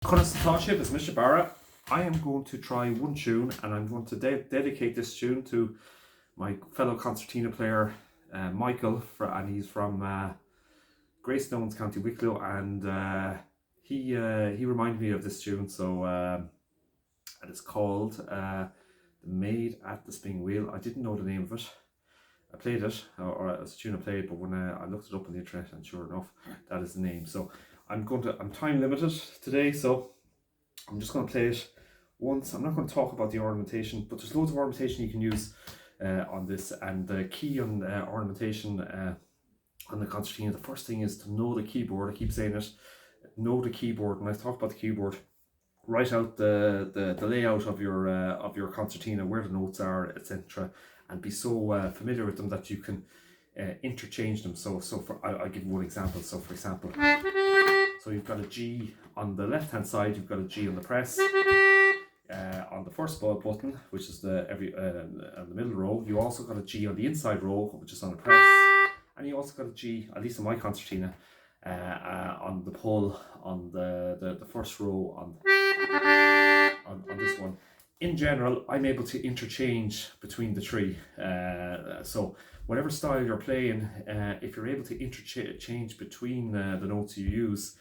Concertina is Mr. Barra. I am going to try one tune, and I'm going to dedicate this tune to my fellow concertina player, Michael, and he's from Greystones, County Wicklow, and he reminded me of this tune. So and it's called "The Maid at the Spinning Wheel." I didn't know the name of it. I played it, or it's a tune I played, but when I looked it up on the internet, and sure enough, that is the name. So I'm time limited today, so I'm just going to play it once. I'm not going to talk about the ornamentation, but there's loads of ornamentation you can use on this, and the key on ornamentation on the concertina, the first thing is to know the keyboard. I keep saying it, know the keyboard. When I talk about the keyboard, write out the layout of your concertina, where the notes are, etc., and be so familiar with them that you can interchange them. So I'll give you one example. So for example, so you've got a G on the left hand side, you've got a G on the press. On the first button, which is on the middle row, you also got a G on the inside row, which is on the press, and you also got a G, at least on my concertina, on the pull on the first row on this one. In general, I'm able to interchange between the three. So whatever style you're playing, if you're able to interchange between the notes you use,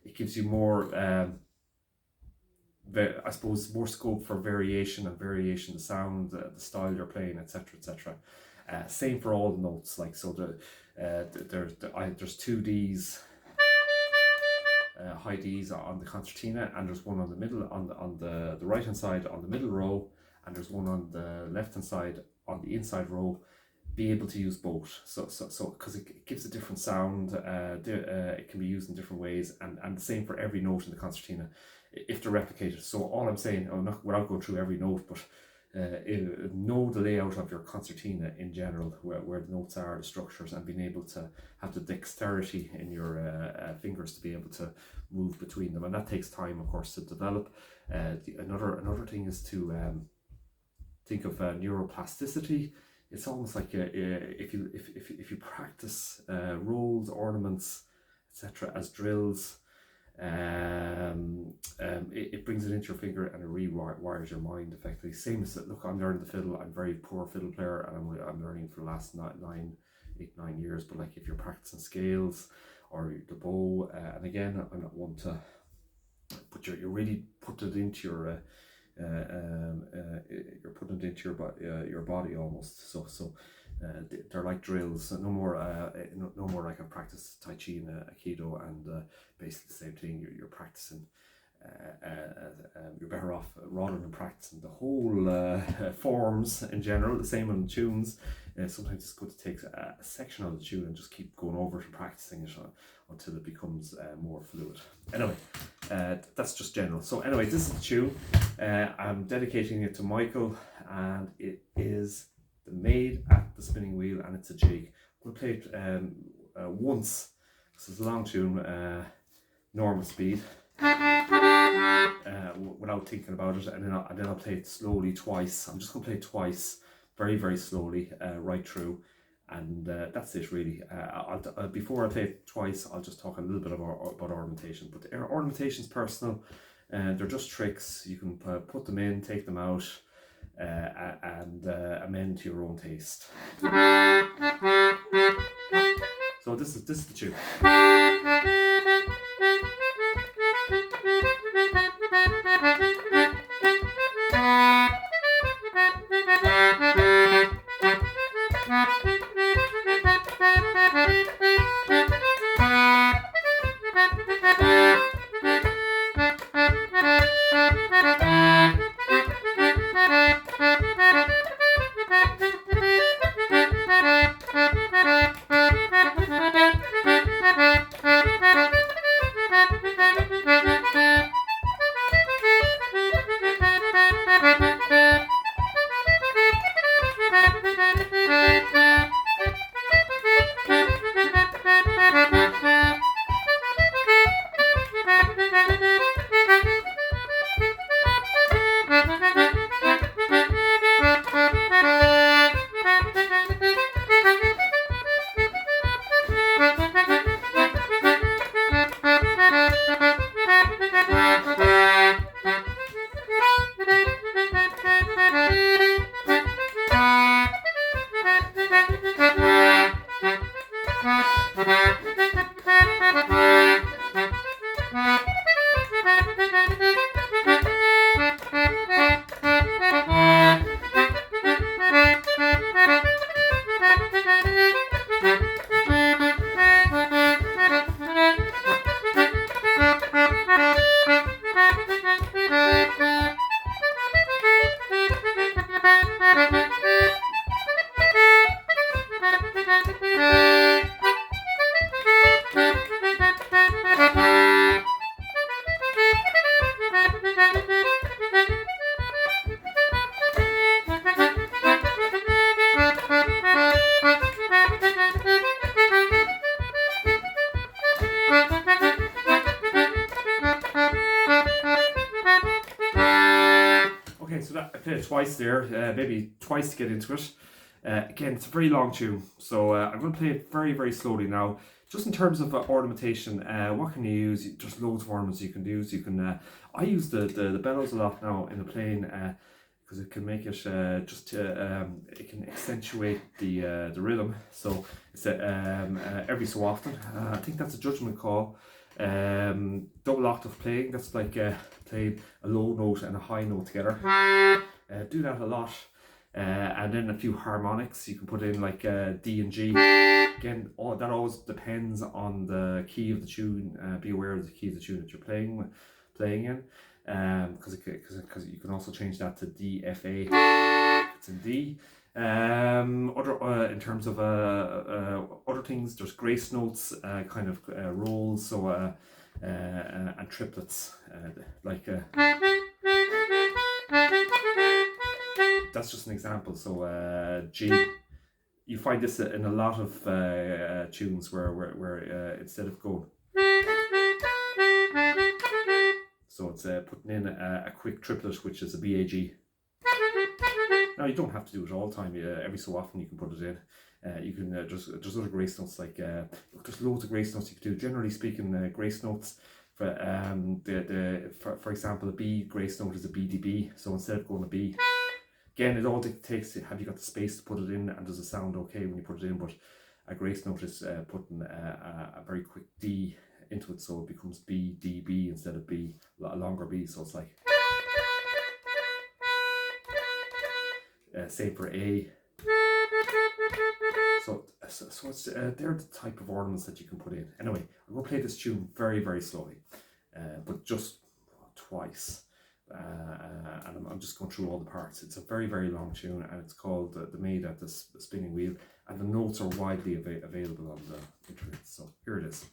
it gives you more, I suppose, more scope for variation the sound, the style you're playing, etc., etc. Same for all the notes. Like so, there's two Ds. High Ds on the concertina, and there's one on the middle on the right hand side on the middle row, and there's one on the left hand side on the inside row. Be able to use both, so because it gives a different sound. It can be used in different ways, and the same for every note in the concertina if they're replicated. So all I'm saying, without going through every note, but know the layout of your concertina in general, where the notes are, the structures, and being able to have the dexterity in your fingers to be able to move between them, and that takes time, of course, to develop. Another thing is to think of neuroplasticity. It's almost like if you practice rolls, ornaments, etc. as drills, it brings it into your finger and it rewires your mind effectively. Same as, look, I'm learning the fiddle. I'm a very poor fiddle player, and I'm learning for the last 9 years. But like if you're practicing scales or the bow, and again, I'm not one to, but you really put it into your you're putting it into your body almost. So they're like drills. No more like I practice Tai Chi and Aikido, and basically the same thing. You're practicing. You're better off, rather than practicing the whole forms in general, the same on tunes. Sometimes it's good to take a section of the tune and just keep going over it and practicing it until it becomes more fluid. Anyway, that's just general. So anyway, this is the tune. I'm dedicating it to Michael, and it is The Maid at the Spinning Wheel, and it's a jig. We'll play it once. This is a long tune, normal speed. Without thinking about it, and then I'll play it slowly twice. I'm just going to play it twice, very, very slowly, right through, and that's it really. Before I play it twice, I'll just talk a little bit about ornamentation. But the ornamentation's personal, and they're just tricks. You can put them in, take them out, and amend to your own taste. So this is the tune. Okay, so that I played it twice there, maybe twice to get into it. Again, it's a very long tune, so I'm going to play it very, very slowly now. Just in terms of ornamentation, what can you use? There's loads of ornaments you can use. You can. I use the bellows a lot now in the playing because it can make it it can accentuate the rhythm. So it's every so often. I think that's a judgment call. Double octave playing, that's like playing a low note and a high note together. Do that a lot. And then a few harmonics you can put in, like D and G. Again, that always depends on the key of the tune. Be aware of the key of the tune that you're playing in, because you can also change that to D, F, A. It's in D. Other in terms of other things, there's grace notes, kind of rolls, so and triplets, like that's just an example. So G, you find this in a lot of tunes where instead of going, so it's putting in a quick triplet, which is a BAG. Now you don't have to do it all the time. Every so often you can put it in. You can there's other grace notes, like there's loads of grace notes you can do. Generally speaking, grace notes for for example, a B grace note is a BDB. So instead of going a B, again, it all takes have you got the space to put it in, and does it sound okay when you put it in? But a grace note is putting a very quick D into it, so it becomes BDB instead of B, a longer B. So it's like. Same for A. So it's they're the type of ornaments that you can put in. Anyway, I'm going to play this tune very, very slowly, but just twice. And I'm just going through all the parts. It's a very, very long tune, and it's called The Maid at the Spinning Wheel, and the notes are widely available on the internet. So here it is.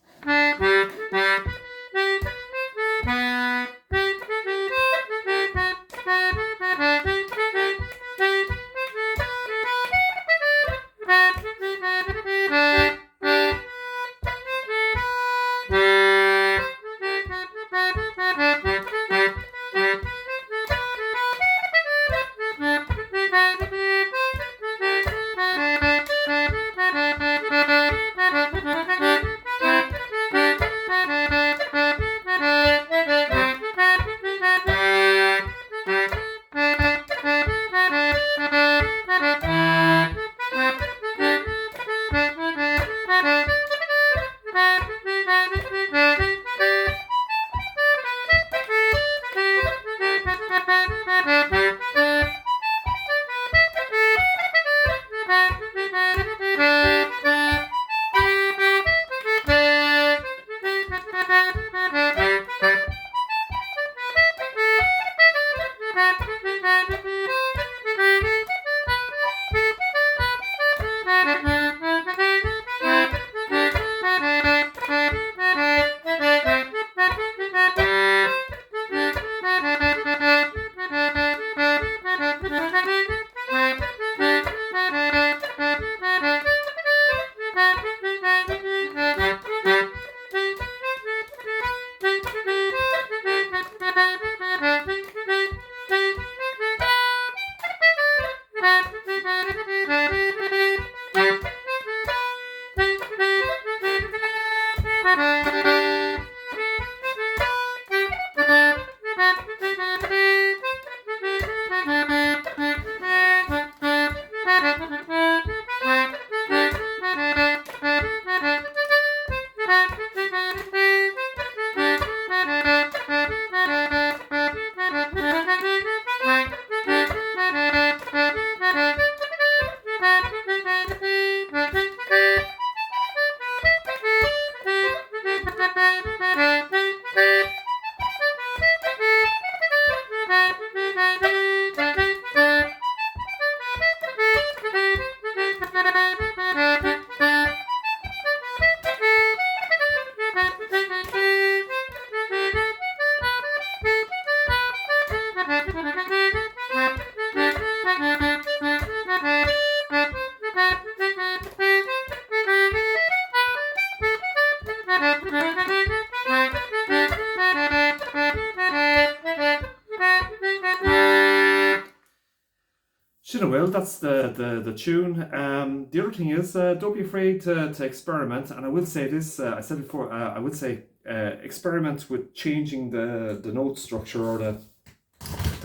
Sure, well, that's the tune. The other thing is, don't be afraid to experiment. And I will say this, I said before, I would say experiment with changing the note structure or the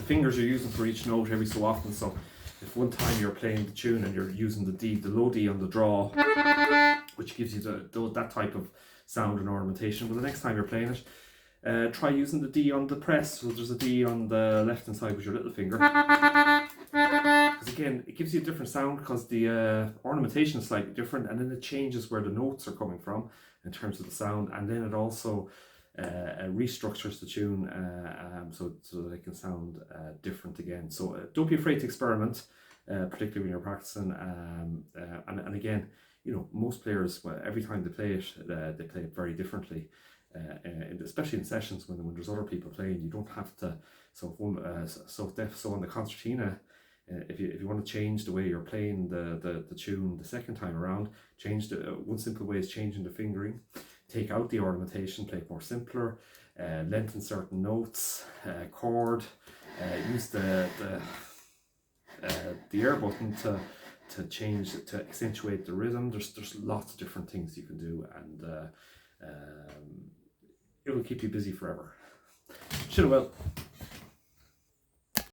fingers you're using for each note every so often. So if one time you're playing the tune and you're using the D, the low D on the draw, which gives you that type of sound and ornamentation, but the next time you're playing it, try using the D on the press. So there's a D on the left hand side with your little finger. Because again, it gives you a different sound because the ornamentation is slightly different, and then it changes where the notes are coming from in terms of the sound, and then it also restructures the tune so that it can sound different again. So don't be afraid to experiment, particularly when you're practicing. And again, you know, most players, well, every time they play it very differently. Especially in sessions when there's other people playing, you don't have to. So on the concertina, if you want to change the way you're playing the tune the second time around, change one simple way is changing the fingering. Take out the ornamentation, play it more simpler, lengthen certain notes, chord, use the air button to change, to accentuate the rhythm. There's lots of different things you can do, and it will keep you busy forever. Should have well.